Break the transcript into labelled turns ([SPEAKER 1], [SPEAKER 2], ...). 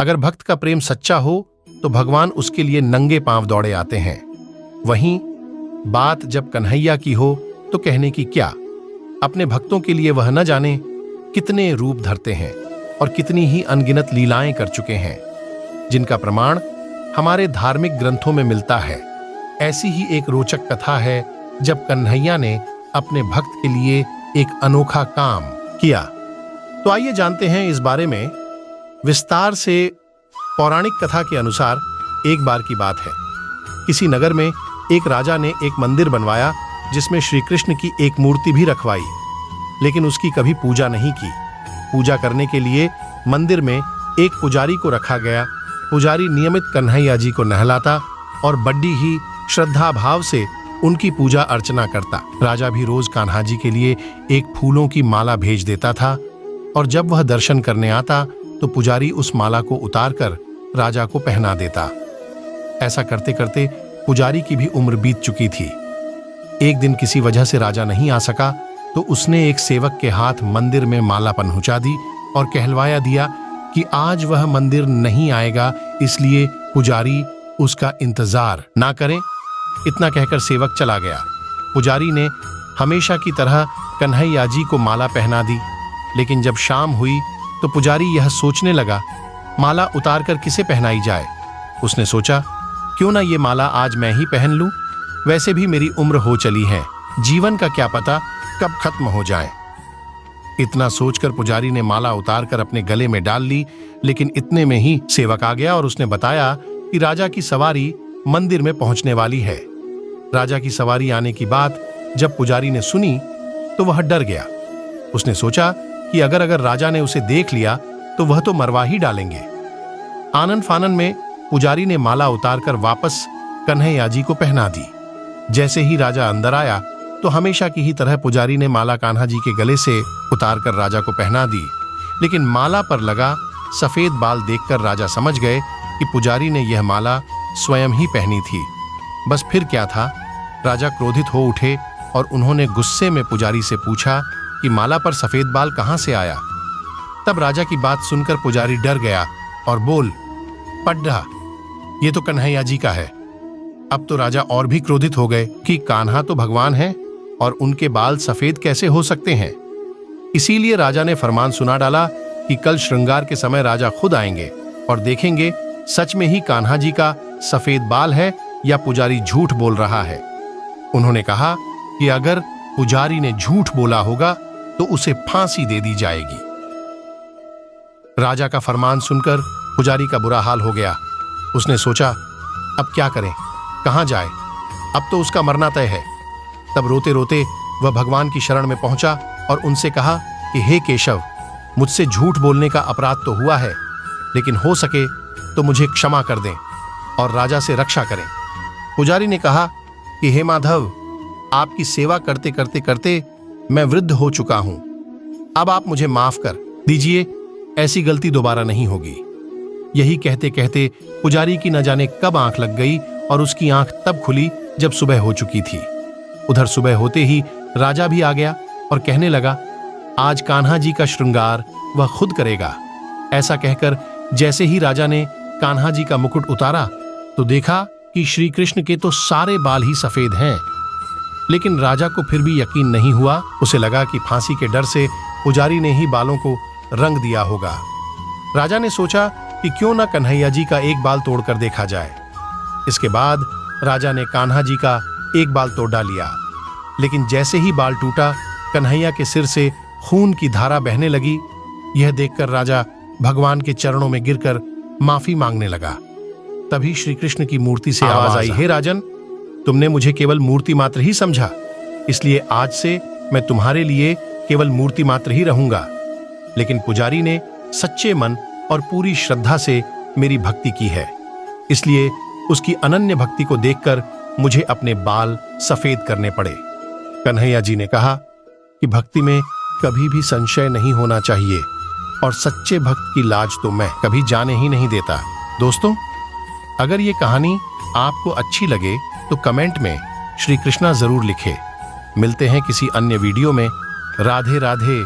[SPEAKER 1] अगर भक्त का प्रेम सच्चा हो तो भगवान उसके लिए नंगे पांव दौड़े आते हैं। वहीं बात जब कन्हैया की हो तो कहने की क्या। अपने भक्तों के लिए वह न जाने कितने रूप धरते हैं और कितनी ही अनगिनत लीलाएं कर चुके हैं, जिनका प्रमाण हमारे धार्मिक ग्रंथों में मिलता है। ऐसी ही एक रोचक कथा है जब कन्हैया ने अपने भक्त के लिए एक अनोखा काम किया। तो आइए जानते हैं इस बारे में विस्तार से। पौराणिक कथा के अनुसार एक बार की बात है, किसी नगर में एक राजा ने एक मंदिर बनवाया जिसमें श्री कृष्ण की एक मूर्ति भी रखवाई, लेकिन उसकी कभी पूजा नहीं की। पूजा करने के लिए मंदिर में एक पुजारी को रखा गया। पुजारी नियमित कन्हैया जी को नहलाता और बड़ी ही श्रद्धा भाव से उनकी पूजा अर्चना करता। राजा भी रोज कान्हा जी के लिए एक फूलों की माला भेज देता था और जब वह दर्शन करने आता तो पुजारी उस माला को उतारकर राजा को पहना देता। ऐसा करते करते पुजारी की भी उम्र बीत चुकी थी। एक दिन किसी वजह से राजा नहीं आ सका तो उसने एक सेवक के हाथ मंदिर में माला पहुंचा दी और कहलवाया दिया कि आज वह मंदिर नहीं आएगा, इसलिए पुजारी उसका इंतजार ना करें। इतना कहकर सेवक चला गया। पुजारी ने हमेशा की तरह कन्हैया जी को माला पहना दी, लेकिन जब शाम हुई तो पुजारी यह सोचने लगा माला उतारकर किसे पहनाई जाए। उसने सोचा क्यों ना ये माला आज मैं ही पहन लूं, वैसे भी मेरी उम्र हो चली है, जीवन का क्या पता कब खत्म हो जाए। इतना सोचकर पुजारी ने माला उतारकर अपने गले में डाल ली, लेकिन इतने में ही सेवक आ गया और उसने बताया कि राजा की सवारी मंदिर में पहुंचने वाली है। राजा की सवारी आने की बात जब पुजारी ने सुनी तो वह डर गया। उसने सोचा कि अगर राजा ने उसे देख लिया तो वह तो मरवा ही डालेंगे। आनन फानन में पुजारी ने माला उतारकर वापस कन्हैया जी को पहना दी। जैसे ही राजा अंदर आया तो हमेशा की ही तरह पुजारी ने माला कान्हा जी के गले से उतारकर राजा को पहना दी, लेकिन माला पर लगा सफेद बाल देखकर राजा समझ गए कि पुजारी ने यह माला स्वयं ही पहनी थी। बस फिर क्या था, राजा क्रोधित हो उठे और उन्होंने गुस्से में पुजारी से पूछा कि माला पर सफेद बाल कहां से आया। तब राजा की बात सुनकर पुजारी डर गया और बोल पड्ढा, ये तो कन्हैया जी का है। अब तो राजा और भी क्रोधित हो गए कि कान्हा तो भगवान है और उनके बाल सफेद कैसे हो सकते हैं। इसीलिए राजा ने फरमान सुना डाला कि कल श्रृंगार के समय राजा खुद आएंगे और देखेंगे सच में ही कान्हा जी का सफेद बाल है या पुजारी झूठ बोल रहा है। उन्होंने कहा कि अगर पुजारी ने झूठ बोला होगा तो उसे फांसी दे दी जाएगी। राजा का फरमान सुनकर पुजारी का बुरा हाल हो गया। उसने सोचा अब क्या करें, कहां जाए, अब तो उसका मरना तय है। तब रोते रोते वह भगवान की शरण में पहुंचा और उनसे कहा कि हे केशव, मुझसे झूठ बोलने का अपराध तो हुआ है, लेकिन हो सके तो मुझे क्षमा कर दें और राजा से रक्षा करें। पुजारी ने कहा कि हे माधव, आपकी सेवा करते करते करते मैं वृद्ध हो चुका हूं, अब आप मुझे माफ कर दीजिए, ऐसी गलती दोबारा नहीं होगी। यही कहते कहते पुजारी की न जाने कब आंख लग गई और उसकी आंख तब खुली जब सुबह हो चुकी थी। उधर सुबह होते ही राजा भी आ गया और कहने लगा आज कान्हा जी का श्रृंगार वह खुद करेगा। ऐसा कहकर जैसे ही राजा ने कान्हा जी का मुकुट उतारा तो देखा कि श्री कृष्ण के तो सारे बाल ही सफेद हैं। लेकिन राजा को फिर भी यकीन नहीं हुआ। उसे लगा कि फांसी के डर से पुजारी ने ही बालों को रंग दिया होगा। राजा ने सोचा कि क्यों ना कन्हैया जी का एक बाल तोड़कर देखा जाए। इसके बाद राजा ने कान्हा जी का एक बाल तोड़ डालिया, लेकिन जैसे ही बाल टूटा कन्हैया के सिर से खून की धारा बहने लगी। यह देखकर राजा भगवान के चरणों में गिरकर माफी मांगने लगा। तभी श्री कृष्ण की मूर्ति से आवाज आई, हे राजन, तुमने मुझे केवल मूर्ति मात्र ही समझा, इसलिए आज से मैं तुम्हारे लिए केवल मूर्ति मात्र ही रहूंगा। लेकिन पुजारी ने सच्चे मन और पूरी श्रद्धा से मेरी भक्ति की है, इसलिए उसकी अनन्य भक्ति को देखकर मुझे अपने बाल सफेद करने पड़े। कन्हैया जी ने कहा कि भक्ति में कभी भी संशय नहीं होना चाहिए और सच्चे भक्त की लाज तो मैं कभी जाने ही नहीं देता। दोस्तों, अगर ये कहानी आपको अच्छी लगे तो कमेंट में श्री कृष्णा जरूर लिखें। मिलते हैं किसी अन्य वीडियो में। राधे राधे।